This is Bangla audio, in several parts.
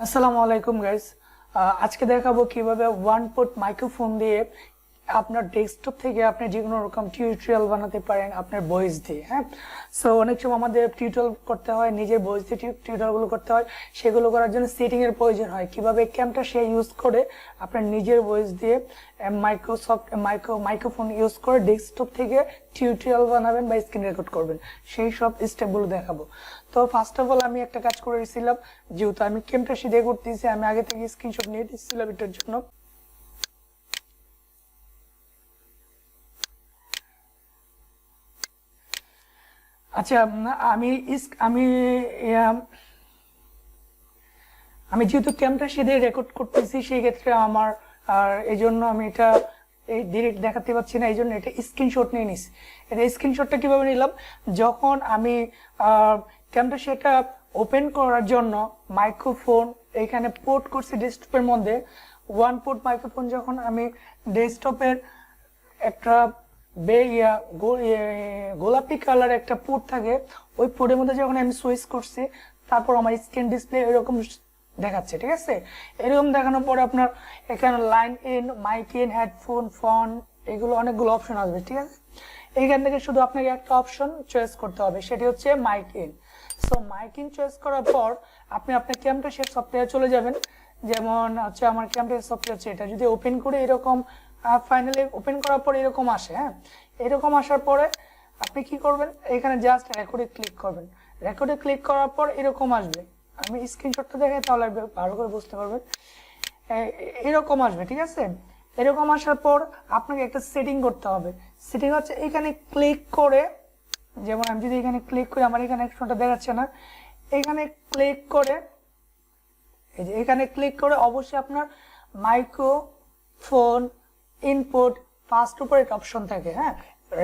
আসসালামু আলাইকুম গাইস। আজকে দেখাবো কিভাবে ওয়ান পোর্ট মাইক্রোফোন দিয়ে আপনার ডেস্কটপ থেকে আপনি যে কোনো রকম টিউটোরিয়াল বানাতে পারেন আপনার ভয়েস দিয়ে। হ্যাঁ, সো অনেক সময় আমাদের টিউটোরিয়াল করতে হয়, নিজের ভয়েস দিয়ে টিউটোরিয়ালগুলো করতে হয়। সেগুলো করার জন্য সেটিং এর প্রয়োজন হয়। কিভাবে Camtasia ইউজ করে আপনার নিজের ভয়েস দিয়ে মাইক্রোফোন ইউজ করে ডেস্কটপ থেকে টিউটোরিয়াল বানাবেন বা স্ক্রিন রেকর্ড করবেন, সেই সব স্টেপগুলো দেখাবো। তো ফার্স্ট অফ অল আমি একটা কাজ করে রেখেছিলাম, যেহেতু আমি Camtasia দিয়ে করতেছি, আমি আগে থেকে স্ক্রিনশট নিয়ে দিচ্ছিলাম এটার জন্য। আচ্ছা, আমি আমি আমি যেহেতু Camtasia দিয়ে রেকর্ড করতেছি, সেই ক্ষেত্রে আমার আর এই জন্য আমি এটা এই ডিরেক্ট দেখাতে পাচ্ছি না, এই জন্য এটা স্ক্রিনশট নিয়ে নিছি। এটা স্ক্রিনশটটা কিভাবে নিলাম, যখন আমি Camtasiaটা ওপেন করার জন্য মাইক্রোফোন এখানে পোর্ট করছি ডেস্কটপের মধ্যে। ওয়ান পোর্ট মাইক্রোফোন যখন আমি ডেস্কটপের একটা গোলাপি কালার একটা পোর্ট থাকে, ওই পোর্টের মধ্যে যখন আমি সুইচ করছি, তারপর আমার স্ক্রিন ডিসপ্লে এরকম দেখাচ্ছে। ঠিক আছে, এরকম দেখানোর পরে আপনার এখানে line in, mic in, headphone, phone, এগুলো অনেকগুলো অপশন আসবে। ঠিক আছে, এইখান থেকে শুধু আপনাকে একটা অপশন চয়েস করতে হবে, সেটি হচ্ছে mic in. So mic in choice করার পর আপনি আপনার Camtasia সফটওয়্যার চলে যাবেন। যেমন হচ্ছে আমার Camtasia সফটওয়্যার হচ্ছে এটা, যদি ওপেন করে এরকম ফাইনালি ওপেন করার পর এরকম আসে। হ্যাঁ, এরকম আসার পরে আপনি কি করবেন, এখানে জাস্ট রেকর্ডে ক্লিক করবেন। রেকর্ডে ক্লিক করার পর এরকম আসবে, আমি স্ক্রিনশটটা দেখাই তাহলে ভালো করে বুঝতে পারবেন। এরকম আসবে। ঠিক আছে, এরকম আসার পর আপনাকে একটা সেটিং করতে হবে। সেটিং হচ্ছে এখানে ক্লিক করে, যেমন আমি যদি এখানে ক্লিক করি, আমার এখানে একশোটা দেখাচ্ছে না, এখানে ক্লিক করে, এই যে এখানে ক্লিক করে অবশ্যই আপনার মাইক্রোফোন ইনপুট ফার্স্ট উপর একটা অপশন থাকে, হ্যাঁ,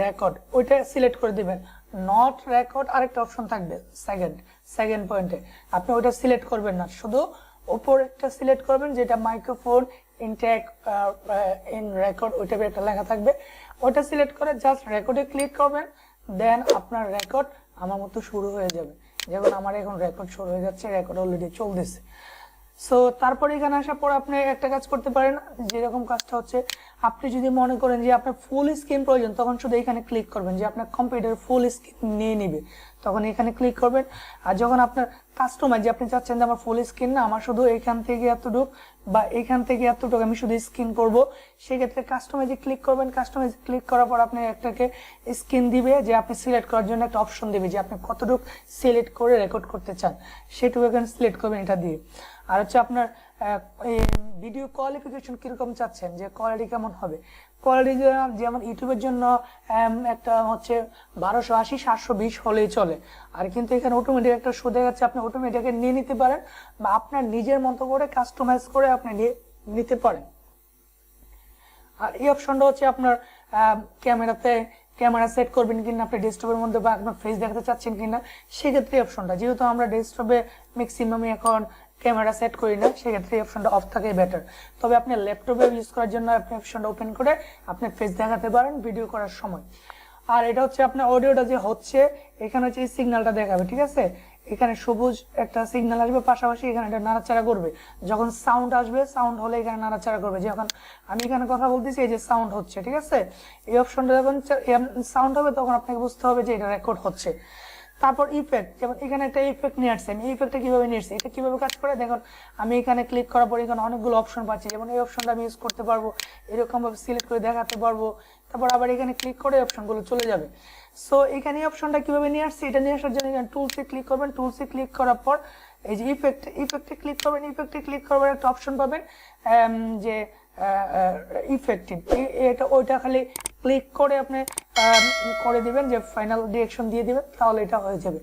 রেকর্ড, ওইটা সিলেক্ট করে দিবেন। নট রেকর্ড আরেকটা অপশন থাকবে সেকেন্ড পয়েন্টে, আপনি ওইটা সিলেক্ট করবেন না, শুধু উপর একটা সিলেক্ট করবেন যেটা মাইক্রোফোন ইনটেক ইন রেকর্ড, ওইটা একটা লেখা থাকবে, ওইটা সিলেক্ট করে জাস্ট রেকর্ডে ক্লিক করবেন। দেন আপনার রেকর্ড আমার মতো শুরু হয়ে যাবে। যেমন আমার এখন রেকর্ড শুরু হয়ে যাচ্ছে, রেকর্ড অলরেডি চলতেছে। সো তারপরে এখানে আসার পর আপনি একটা কাজ করতে পারেন, যেরকম কাজটা হচ্ছে, আপনি যদি মনে করেন যে আপনার ফুল স্ক্রিন প্রয়োজন, তখন শুধু এখানে ক্লিক করবেন, যে আপনার কম্পিউটার ফুল স্ক্রিন নিয়ে নিবে, তখন এখানে ক্লিক করবেন। আর যখন আপনার কাস্টমাইজ, যে আপনি চাচ্ছেন যে আমার ফুল স্ক্রিন না, আমার শুধু এখান থেকে এতটুক বা এখান থেকে এতটুকু আমি শুধু স্ক্রিন করব, সেক্ষেত্রে কাস্টমাইজে ক্লিক করবেন। কাস্টমাইজে ক্লিক করার পর আপনি একটাকে স্ক্রিন দিবে, যে আপনি সিলেক্ট করার জন্য একটা অপশন দিবে, যে আপনি কতটুকু সিলেক্ট করে রেকর্ড করতে চান, সেটুকু এখানে সিলেক্ট করবেন এটা দিয়ে। আর হচ্ছে আপনার ভিডিও কোয়ালিফিকেশন কিরকম চাচ্ছেন, যে কোয়ালিটি কেমন হবে। কোয়ালিটি যেমন ইউটিউবের জন্য একটা হচ্ছে 1280 720 হলেই চলে। আর কিন্তু এখানে অটোমেটিক একটা শো দেখাচ্ছে, আপনি অটোমেটিক নিয়ে নিতে পারেন, বা আপনার নিজের মতো করে কাস্টমাইজ করে আপনি নিতে পারেন। আর এই অপশনটা হচ্ছে আপনার ক্যামেরা সেট করবেন কিনা, আপনি ডেস্কটপের মধ্যে বা আপনার ফেস দেখাতে চাচ্ছেন কিনা, সেক্ষেত্রে অপশনটা, যেহেতু আমরা ডেস্কটপে ম্যাক্সিমামই এখন ক্যামেরা সেট করি না, সেক্ষেত্রে এই অপশনটা অফ থাকে বেটার। তবে আপনি ল্যাপটপে ইউজ করার জন্য আপনি অপশনটা ওপেন করে আপনি ফেস দেখাতে পারেন ভিডিও করার সময়। আর এটা হচ্ছে আপনার অডিওটা যে হচ্ছে, এখানে হচ্ছে এই সিগন্যালটা দেখাবে। ঠিক আছে, এখানে সবুজ একটা সিগন্যাল আসবে, পাশাপাশি এখানে এটা নাড়াচাড়া করবে। যখন সাউন্ড আসবে, সাউন্ড হলে এখানে নাড়াচাড়া করবে। যখন আমি এখানে কথা বলতেছি, এই যে সাউন্ড হচ্ছে। ঠিক আছে, এই অপশনটা যখন সাউন্ড হবে, তখন আপনাকে বুঝতে হবে যে এটা রেকর্ড হচ্ছে। তারপর ইফেক্ট, যেমন এখানে একটা ইফেক্ট নিয়ে আসছে, আমি ইফেক্টটা কিভাবে নিয়ে আসছি, এটা কিভাবে কাজ করে দেখুন। আমি এখানে ক্লিক করার পর এখানে অনেকগুলো অপশন পাচ্ছি, যেমন এই অপশনটা আমি ইউজ করতে পারবো, এরকম ভাবে সিলেক্ট করে দেখাতে পারবো। তারপর আবার এখানে ক্লিক করে অপশনগুলো চলে যাবে। সো এখানে এই অপশনটা কিভাবে নিয়ে আসছি, এটা নিয়ে আসার জন্য এখানে টুলসে ক্লিক করবেন। টুলসে ক্লিক করার পর এই যে ইফেক্টে ক্লিক করবেন। ইফেক্টে ক্লিক করবেন, একটা অপশন পাবেন যে ইফেক্টিভ, এটা ওইটা খালি ক্লিক করে আপনি করে দিবেন, যে ফাইনাল ডিরেকশন দিয়ে দিবেন, তাহলে এটা হয়ে যাবে।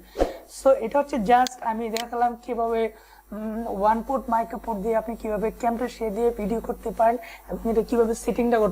সো এটা হচ্ছে জাস্ট আমি দেখালাম কিভাবে ওয়ান পোর্ট মাইক্রোফোন দিয়ে আপনি কিভাবে Camtasia দিয়ে ভিডিও করতে পারেন, এবং এটা কিভাবে সেটিংটা করতে